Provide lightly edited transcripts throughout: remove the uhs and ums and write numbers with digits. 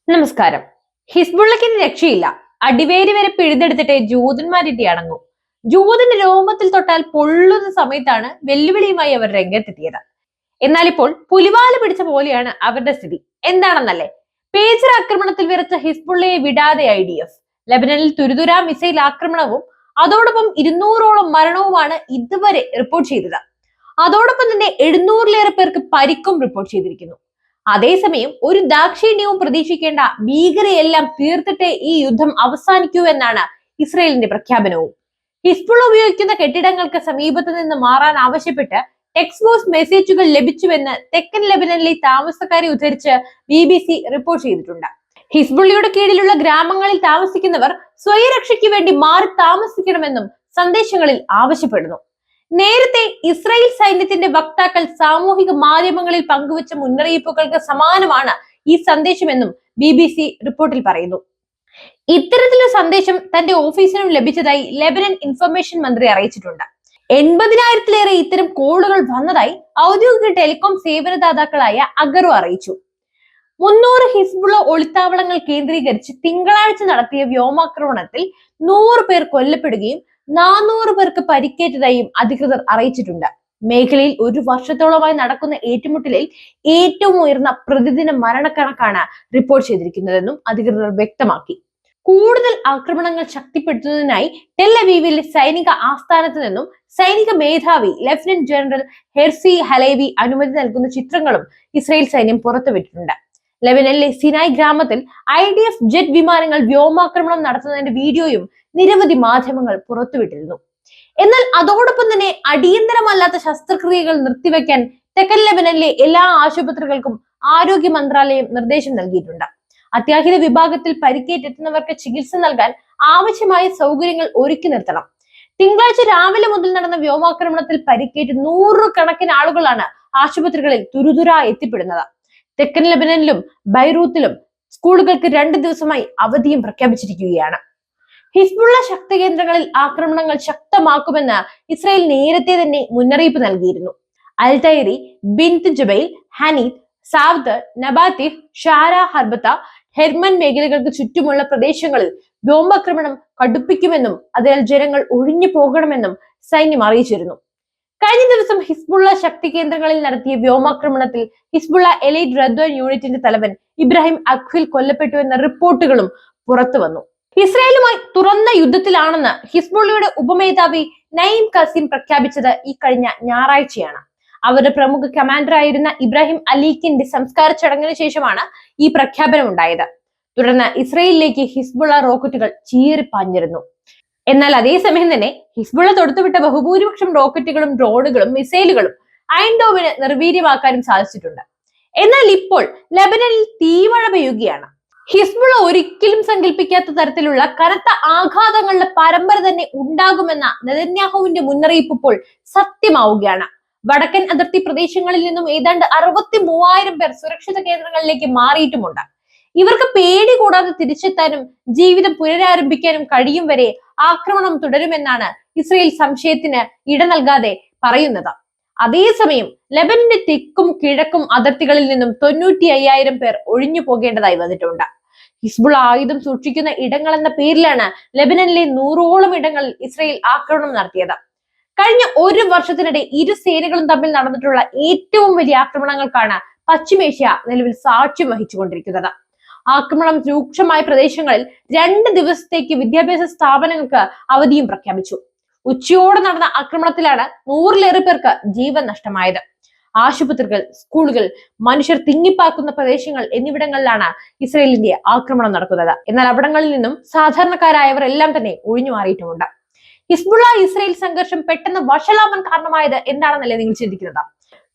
നമസ്കാരം. ഹിസ്ബുള്ളക്ക് രക്ഷയില്ല. അടിവേരി വരെ പിഴുതെടുത്തിട്ട് ജൂതന്മാരിന്റെ അടങ്ങും. ജൂതന്റെ രോമത്തിൽ തൊട്ടാൽ പൊള്ളുന്ന സമയത്താണ് വെല്ലുവിളിയുമായി അവർ രംഗത്തെത്തിയത്. എന്നാൽ ഇപ്പോൾ പുലിവാല പിടിച്ച പോലെയാണ് അവരുടെ സ്ഥിതി. എന്താണെന്നല്ലേ? പേജർ ആക്രമണത്തിൽ വിറച്ച ഹിസ്ബുള്ളയെ വിടാതെ IDF. ലെബനനിൽ തുരുതുരാ മിസൈൽ ആക്രമണവും അതോടൊപ്പം 200ഓളം മരണവുമാണ് ഇതുവരെ റിപ്പോർട്ട് ചെയ്തത്. അതോടൊപ്പം തന്നെ 700-ലേറെ പേർക്ക് പരിക്കും റിപ്പോർട്ട് ചെയ്തിരിക്കുന്നു. അതേസമയം ഒരു ദാക്ഷിണ്യവും പ്രതീക്ഷിക്കേണ്ട, ഭീകരയെല്ലാം തീർത്തിട്ടേ ഈ യുദ്ധം അവസാനിക്കൂ എന്നാണ് ഇസ്രയേലിന്റെ പ്രഖ്യാപനവും. ഹിസ്ബുള്ള ഉപയോഗിക്കുന്ന കെട്ടിടങ്ങൾക്ക് സമീപത്ത് നിന്ന് മാറാൻ ആവശ്യപ്പെട്ട് ടെക്സ്റ്റ് ബോക്സ് മെസ്സേജുകൾ ലഭിച്ചുവെന്ന് തെക്കൻ ലെബനനിലെ താമസക്കാരെ ഉദ്ധരിച്ച് BBC റിപ്പോർട്ട് ചെയ്തിട്ടുണ്ട്. ഹിസ്ബുള്ളയുടെ കീഴിലുള്ള ഗ്രാമങ്ങളിൽ താമസിക്കുന്നവർ സ്വയരക്ഷയ്ക്ക് വേണ്ടി മാറി താമസിക്കണമെന്നും സന്ദേശങ്ങളിൽ ആവശ്യപ്പെടുന്നു. നേരത്തെ ഇസ്രായേൽ സൈന്യത്തിന്റെ വക്താക്കൾ സാമൂഹിക മാധ്യമങ്ങളിൽ പങ്കുവച്ച മുന്നറിയിപ്പുകൾക്ക് സമാനമാണ് ഈ സന്ദേശമെന്നും BBC റിപ്പോർട്ടിൽ പറയുന്നു. ഇത്തരത്തിലൊരു സന്ദേശം തന്റെ ഓഫീസിനും ലഭിച്ചതായി ലെബനൻ ഇൻഫർമേഷൻ മന്ത്രി അറിയിച്ചിട്ടുണ്ട്. 80,000-ലേറെ ഇത്തരം കോളുകൾ വന്നതായി ഔദ്യോഗിക ടെലികോം സേവനദാതാക്കളായ അഗറോ അറിയിച്ചു. 300 ഹിസ്ബുള്ള ഒളിത്താവളങ്ങൾ കേന്ദ്രീകരിച്ച് തിങ്കളാഴ്ച നടത്തിയ വ്യോമാക്രമണത്തിൽ 100 പേർ കൊല്ലപ്പെടുകയും 400 പേർക്ക് പരിക്കേറ്റതായും അധികൃതർ അറിയിച്ചിട്ടുണ്ട്. മേഖലയിൽ ഒരു വർഷത്തോളമായി നടക്കുന്ന ഏറ്റുമുട്ടലിൽ ഏറ്റവും ഉയർന്ന പ്രതിദിന മരണക്കണക്കാണ് റിപ്പോർട്ട് ചെയ്തിരിക്കുന്നതെന്നും അധികൃതർ വ്യക്തമാക്കി. കൂടുതൽ ആക്രമണങ്ങൾ ശക്തിപ്പെടുത്തുന്നതിനായി ടെൽ അവീവിലെ സൈനിക ആസ്ഥാനത്ത് നിന്നും സൈനിക മേധാവി ലഫ്റ്റനന്റ് ജനറൽ ഹെർസി ഹലേവി അനുമതി നൽകുന്ന ചിത്രങ്ങളും ഇസ്രായേൽ സൈന്യം പുറത്തുവിട്ടിട്ടുണ്ട്. ലെബനനിലെ സിനായ് ഗ്രാമത്തിൽ IDF ജെറ്റ് വിമാനങ്ങൾ വ്യോമാക്രമണം നടത്തുന്നതിന്റെ വീഡിയോയും നിരവധി മാധ്യമങ്ങൾ പുറത്തുവിട്ടിരുന്നു. എന്നാൽ അതോടൊപ്പം തന്നെ അടിയന്തരമല്ലാത്ത ശസ്ത്രക്രിയകൾ നിർത്തിവെക്കാൻ തെക്കൻ ലെബനനിലെ എല്ലാ ആശുപത്രികൾക്കും ആരോഗ്യ മന്ത്രാലയം നിർദ്ദേശം നൽകിയിട്ടുണ്ട്. അത്യാഹിത വിഭാഗത്തിൽ പരിക്കേറ്റെത്തുന്നവർക്ക് ചികിത്സ നൽകാൻ ആവശ്യമായ സൗകര്യങ്ങൾ ഒരുക്കി നിർത്തണം. തിങ്കളാഴ്ച രാവിലെ മുതൽ നടന്ന വ്യോമാക്രമണത്തിൽ പരിക്കേറ്റ് 100 കണക്കിന് ആളുകളാണ് ആശുപത്രികളിൽ തുരുതുരാ എത്തിപ്പെടുന്നത്. തെക്കൻ ലെബനനിലും ബൈറൂത്തിലും സ്കൂളുകൾക്ക് 2 ദിവസമായി അവധിയും പ്രഖ്യാപിച്ചിരിക്കുകയാണ്. ഹിസ്ബുള്ള ശക്തി കേന്ദ്രങ്ങളിൽ ആക്രമണങ്ങൾ ശക്തമാക്കുമെന്ന് ഇസ്രായേൽ നേരത്തെ തന്നെ മുന്നറിയിപ്പ് നൽകിയിരുന്നു. അൽതൈറി, ബിൻത് ജബൈൽ, ഹനീത്, സാവ്ദ്, നബാത്തിഫ്, ഷാര, ഹർബത്ത, ഹെർമൻ മേഖലകൾക്ക് ചുറ്റുമുള്ള പ്രദേശങ്ങളിൽ ബോംബാക്രമണം കടുപ്പിക്കുമെന്നും അതിനാൽ ജനങ്ങൾ ഒഴിഞ്ഞു പോകണമെന്നും സൈന്യം അറിയിച്ചിരുന്നു. കഴിഞ്ഞ ദിവസം ഹിസ്ബുള്ള ശക്തി കേന്ദ്രങ്ങളിൽ നടത്തിയ വ്യോമാക്രമണത്തിൽ ഹിസ്ബുള്ള എലൈറ്റ് റദ്വാൻ യൂണിറ്റിന്റെ തലവൻ ഇബ്രാഹിം അഖ്വിൽ കൊല്ലപ്പെട്ടു എന്ന റിപ്പോർട്ടുകളും പുറത്തു വന്നു. ഇസ്രായേലുമായി തുറന്ന യുദ്ധത്തിലാണെന്ന് ഹിസ്ബുള്ളയുടെ ഉപമേധാവി നഈം ഖസീം പ്രഖ്യാപിച്ചത് ഈ കഴിഞ്ഞ ഞായറാഴ്ചയാണ്. അവരുടെ പ്രമുഖ കമാൻഡറായിരുന്ന ഇബ്രാഹിം അലീഖിന്റെ സംസ്കാര ചടങ്ങിന് ശേഷമാണ് ഈ പ്രഖ്യാപനം ഉണ്ടായത്. തുടർന്ന് ഇസ്രായേലിലേക്ക് ഹിസ്ബുള്ള റോക്കറ്റുകൾ ചീറിപ്പാഞ്ഞിരുന്നു. എന്നാൽ അതേസമയം തന്നെ ഹിസ്ബുള്ള തൊടുത്തുവിട്ട ബഹുഭൂരിപക്ഷം റോക്കറ്റുകളും ഡ്രോണുകളും മിസൈലുകളും അയൺ ഡോമിന് നിർവീര്യമാക്കാനും സാധിച്ചിട്ടുണ്ട്. എന്നാൽ ഇപ്പോൾ ലെബനനിൽ തീമഴ പെയ്യുകയാണ്. ഹിസ്ബുള്ള ഒരിക്കലും സങ്കല്പിക്കാത്ത തരത്തിലുള്ള കനത്ത ആഘാതങ്ങളുടെ പരമ്പര തന്നെ ഉണ്ടാകുമെന്ന നെതന്യാഹുവിന്റെ മുന്നറിയിപ്പ് ഇപ്പോൾ സത്യമാവുകയാണ്. വടക്കൻ അതിർത്തി പ്രദേശങ്ങളിൽ നിന്നും ഏതാണ്ട് 63,000 പേർ സുരക്ഷിത കേന്ദ്രങ്ങളിലേക്ക് മാറിയിട്ടുമുണ്ട്. ഇവർക്ക് പേടി കൂടാതെ തിരിച്ചെത്താനും ജീവിതം പുനരാരംഭിക്കാനും കഴിയും വരെ ആക്രമണം തുടരുമെന്നാണ് ഇസ്രയേൽ സംശയത്തിന് ഇട നൽകാതെ പറയുന്നത്. അതേസമയം ലെബനന്റെ തെക്കും കിഴക്കും അതിർത്തികളിൽ നിന്നും 95,000 പേർ ഒഴിഞ്ഞു പോകേണ്ടതായി വന്നിട്ടുണ്ട്. ഹിസ്ബുള്ള ആയുധം സൂക്ഷിക്കുന്ന ഇടങ്ങൾ എന്ന പേരിലാണ് ലെബനനിലെ 100ഓളം ഇടങ്ങളിൽ ഇസ്രയേൽ ആക്രമണം നടത്തിയത്. കഴിഞ്ഞ ഒരു വർഷത്തിനിടെ ഇരു സേനകളും തമ്മിൽ നടന്നിട്ടുള്ള ഏറ്റവും വലിയ ആക്രമണങ്ങൾക്കാണ് പശ്ചിമേഷ്യ നിലവിൽ സാക്ഷ്യം വഹിച്ചുകൊണ്ടിരിക്കുന്നത്. ആക്രമണം രൂക്ഷമായ പ്രദേശങ്ങളിൽ 2 ദിവസത്തേക്ക് വിദ്യാഭ്യാസ സ്ഥാപനങ്ങൾക്ക് അവധിയും പ്രഖ്യാപിച്ചു. ഉച്ചയോടെ നടന്ന ആക്രമണത്തിലാണ് 100-ലേറെ പേർക്ക് ജീവൻ നഷ്ടമായത്. ആശുപത്രികൾ, സ്കൂളുകൾ, മനുഷ്യർ തിങ്ങിപ്പാക്കുന്ന പ്രദേശങ്ങൾ എന്നിവിടങ്ങളിലാണ് ഇസ്രയേലിന്റെ ആക്രമണം നടക്കുന്നത്. എന്നാൽ അവിടങ്ങളിൽ നിന്നും സാധാരണക്കാരായവർ എല്ലാം തന്നെ ഒഴിഞ്ഞു മാറിയിട്ടുമുണ്ട്. ഹിസ്ബുള്ള ഇസ്രയേൽ സംഘർഷം പെട്ടെന്ന് വഷളാവാൻ കാരണമായത് എന്താണെന്നല്ലേ നിങ്ങൾ ചിന്തിക്കുന്നത്?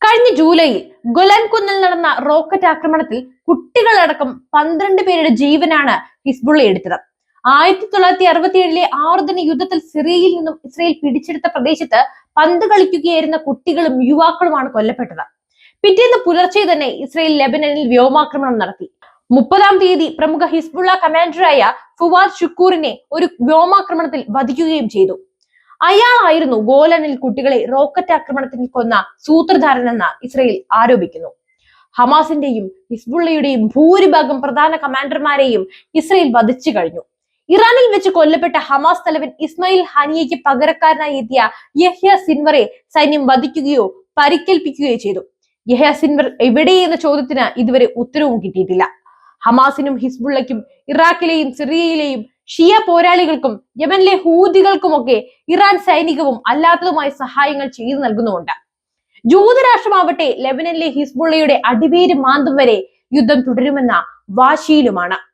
കഴിഞ്ഞ ജൂലൈയിൽ ഗൊലാൻ കുന്നിൽ നടന്ന റോക്കറ്റ് ആക്രമണത്തിൽ കുട്ടികളടക്കം 12 പേരുടെ ജീവനാണ് ഹിസ്ബുള്ള എടുത്തത്. 1967-ലെ 6 ദിന യുദ്ധത്തിൽ സിറിയയിൽ നിന്നും ഇസ്രയേൽ പിടിച്ചെടുത്ത പ്രദേശത്ത് പന്ത് കളിക്കുകയായിരുന്ന കുട്ടികളും യുവാക്കളുമാണ് കൊല്ലപ്പെട്ടത്. പിറ്റേന്ന് പുലർച്ചെ തന്നെ ഇസ്രയേൽ ലെബനനിൽ വ്യോമാക്രമണം നടത്തി. 30-ാം തീയതി പ്രമുഖ ഹിസ്ബുള്ള കമാൻഡറായ ഫുവാദ് ഷുക്കൂറിനെ ഒരു വ്യോമാക്രമണത്തിൽ വധിക്കുകയും ചെയ്തു. അയാളായിരുന്നു ഗോലനിൽ കുട്ടികളെ റോക്കറ്റ് ആക്രമണത്തിൽ കൊന്ന സൂത്രധാരനെന്ന് ഇസ്രയേൽ ആരോപിക്കുന്നു. ഹമാസിന്റെയും ഹിസ്ബുള്ളയുടെയും ഭൂരിഭാഗം പ്രധാന കമാൻഡർമാരെയും ഇസ്രയേൽ വധിച്ചു കഴിഞ്ഞു. ഇറാനിൽ വെച്ച് കൊല്ലപ്പെട്ട ഹമാസ് തലവൻ ഇസ്മായിൽ ഹാനിയയ്ക്ക് പകരക്കാരനായി എത്തിയ യഹ്യ സിൻവറെ സൈന്യം വധിക്കുകയോ പരിക്കേൽപ്പിക്കുകയോ ചെയ്തു. യഹ്യ സിൻവർ എവിടെ എന്ന ചോദ്യത്തിന് ഇതുവരെ ഉത്തരവും കിട്ടിയിട്ടില്ല. ഹമാസിനും ഹിസ്ബുള്ളയ്ക്കും ഇറാഖിലെയും സിറിയയിലെയും ഷിയ പോരാളികൾക്കും യമനിലെ ഹൂതികൾക്കുമൊക്കെ ഇറാൻ സൈനികവും അല്ലാത്തതുമായ സഹായങ്ങൾ ചെയ്തു നൽകുന്നുമുണ്ട്. ജൂതരാഷ്ട്രമാവട്ടെ ലെബനനിലെ ഹിസ്ബുള്ളയുടെ അടിവേര് മാന്തും വരെ യുദ്ധം തുടരുമെന്ന വാശിയിലുമാണ്.